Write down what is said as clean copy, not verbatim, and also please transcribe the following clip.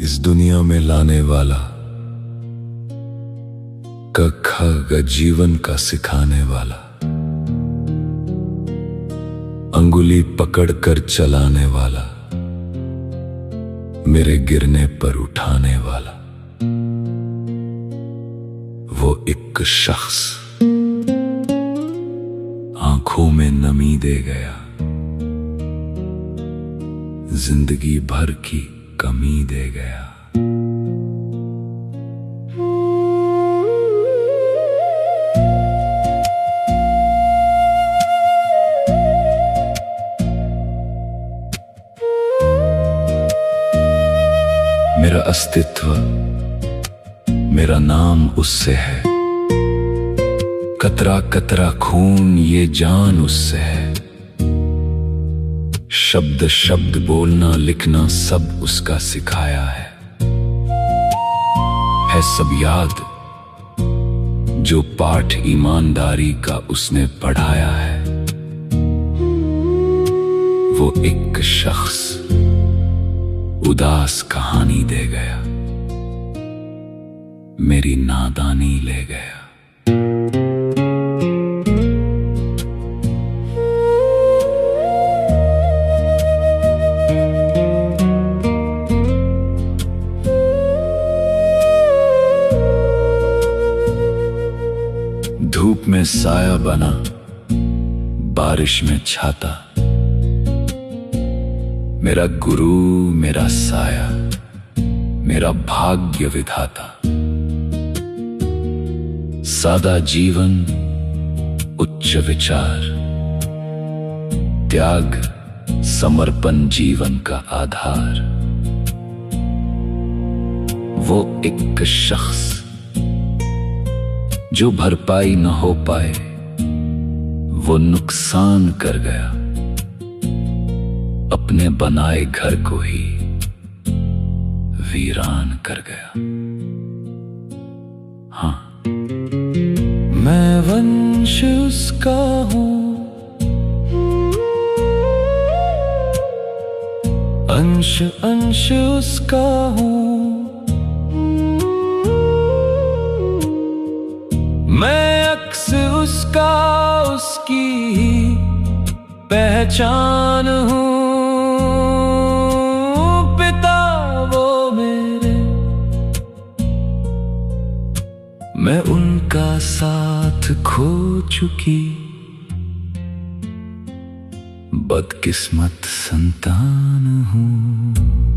इस दुनिया में लाने वाला, क ख ग जीवन का सिखाने वाला, अंगुली पकड़ कर चलाने वाला, मेरे गिरने पर उठाने वाला, वो एक शख्स आंखों में नमी दे गया, जिंदगी भर की कमी दे गया। मेरा अस्तित्व, मेरा नाम उससे है, कतरा कतरा खून ये जान उससे है, शब्द शब्द बोलना लिखना सब उसका सिखाया है सब याद जो पाठ ईमानदारी का उसने पढ़ाया है। वो एक शख्स उदास कहानी दे गया, मेरी नादानी ले गया। धूप में साया बना, बारिश में छाता, मेरा गुरु मेरा साया, मेरा भाग्य विधाता। सादा जीवन उच्च विचार, त्याग समर्पण जीवन का आधार। वो एक शख्स जो भरपाई न हो पाए, वो नुकसान कर गया, अपने बनाए घर को ही वीरान कर गया। हाँ, मैं वंश उसका हूं, अंश अंश उसका हूं, मैं अक्स उसका, उसकी ही पहचान हूं। पिता वो मेरे, मैं उनका साथ खो चुकी बदकिस्मत संतान हूं।